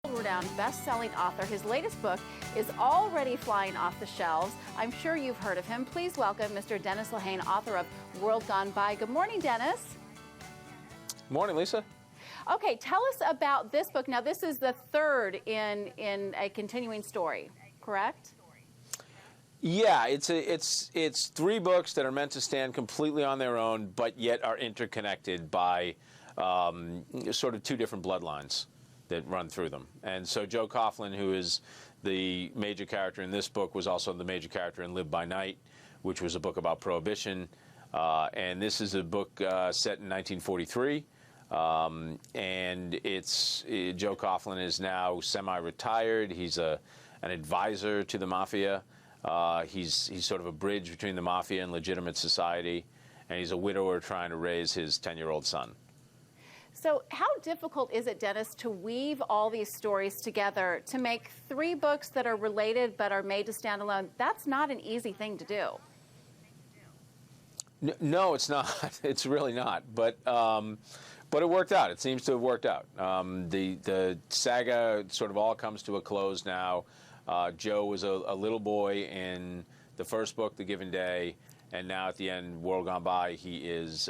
World-renowned best-selling author. His latest book is already flying off the shelves. I'm sure you've heard of him. Please welcome Mr. Dennis Lehane, author of World Gone By. Good morning, Dennis. Morning, Lisa. Okay, tell us about this book. Now, this is the third in a continuing story, correct? Yeah, it's three books that are meant to stand completely on their own, but yet are interconnected by sort of two different bloodlines that run through them. And so Joe Coughlin, who is the major character in this book, was also the major character in Live by Night, which was a book about Prohibition. And this is a book set in 1943. And Joe Coughlin is now semi-retired. He's an advisor to the mafia. He's sort of a bridge between the mafia and legitimate society. And he's a widower trying to raise his 10-year-old son. So how difficult is it, Dennis, to weave all these stories together to make three books that are related but are made to stand alone? That's not an easy thing to do. No, it's not. It's really not. But it worked out. It seems to have worked out. The saga sort of all comes to a close now. Joe was a little boy in the first book, The Given Day, and now at the end, World Gone By, he is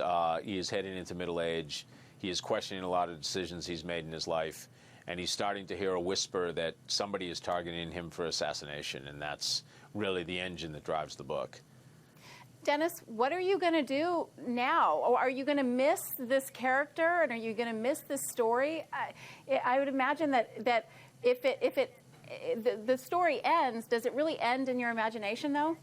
heading into middle age. He is questioning a lot of decisions he's made in his life, and he's starting to hear a whisper that somebody is targeting him for assassination, and that's really the engine that drives the book. Dennis, what are you going to do now? Or are you going to miss this character, and are you going to miss this story? I would imagine that if the story ends, does it really end in your imagination, though?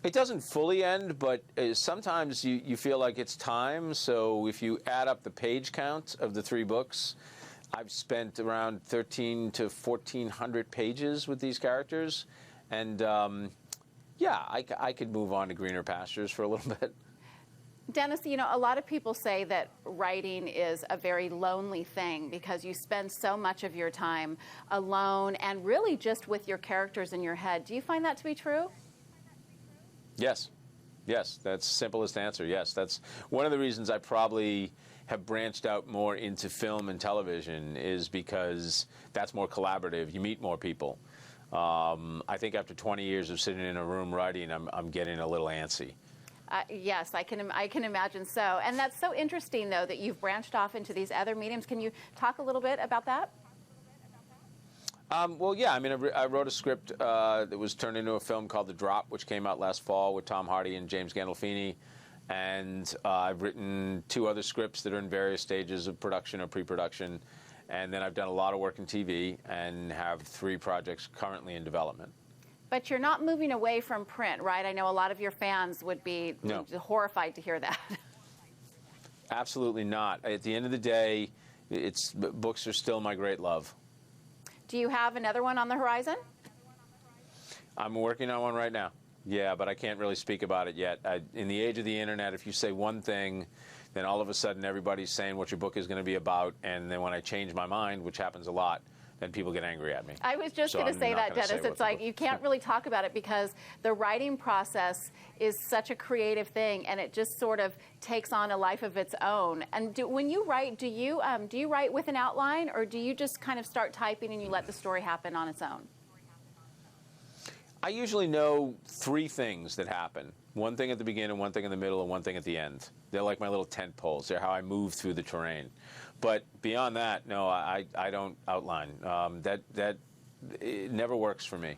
It doesn't fully end, but sometimes you feel like it's time. So if you add up the page count of the three books, I've spent around 1,300 to 1,400 pages with these characters. And yeah, I could move on to greener pastures for a little bit. Dennis, you know, a lot of people say that writing is a very lonely thing because you spend so much of your time alone and really just with your characters in your head. Do you find that to be true? Yes. Yes, that's the simplest answer. Yes, that's one of the reasons I probably have branched out more into film and television is because that's more collaborative. You meet more people. I think after 20 years of sitting in a room writing, I'm getting a little antsy. Yes, I can imagine so. And that's so interesting, though, that you've branched off into these other mediums. Can you talk a little bit about that? Well, yeah, I mean, I wrote a script that was turned into a film called The Drop, which came out last fall with Tom Hardy and James Gandolfini. And I've written two other scripts that are in various stages of production or pre-production. And then I've done a lot of work in TV and have three projects currently in development. But you're not moving away from print, right? I know a lot of your fans would be horrified to hear that. Absolutely not. At the end of the day, books are still my great love. Do you have another one on the horizon? I'm working on one right now. Yeah, but I can't really speak about it yet. In the age of the internet, if you say one thing, then all of a sudden everybody's saying what your book is going to be about, and then when I change my mind, which happens a lot, then people get angry at me. I was just going to say that, Dennis. It's like you can't really talk about it because the writing process is such a creative thing, and it just sort of takes on a life of its own. And when you write, do you write with an outline, or do you just kind of start typing and you let the story happen on its own? I usually know three things that happen. One thing at the beginning, one thing in the middle, and one thing at the end. They're like my little tent poles. They're how I move through the terrain. But beyond that, no, I don't outline. It never works for me.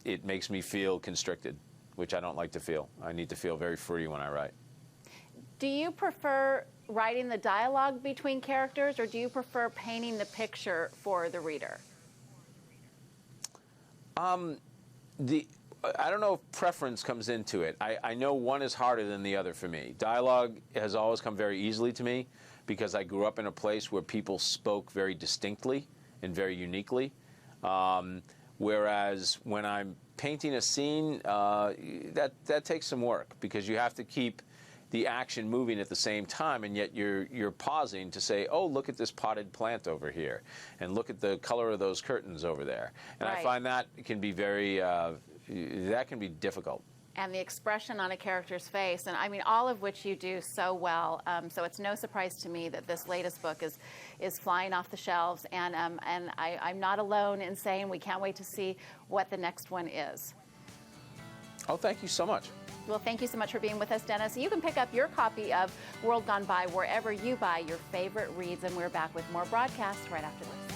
It makes me feel constricted, which I don't like to feel. I need to feel very free when I write. Do you prefer writing the dialogue between characters, or do you prefer painting the picture for the reader? I don't know if preference comes into it. I know one is harder than the other for me. Dialogue has always come very easily to me because I grew up in a place where people spoke very distinctly and very uniquely. Whereas when I'm painting a scene, that takes some work because you have to keep the action moving at the same time, and yet you're pausing to say, oh, look at this potted plant over here, and look at the color of those curtains over there. And right. I find that can be very, that can be difficult. and the expression on a character's face, and I mean, all of which you do so well. So it's no surprise to me that this latest book is flying off the shelves, and I'm not alone in saying we can't wait to see what the next one is. Oh, thank you so much. Well, thank you so much for being with us, Dennis. You can pick up your copy of World Gone By wherever you buy your favorite reads, and we're back with more broadcasts right after this.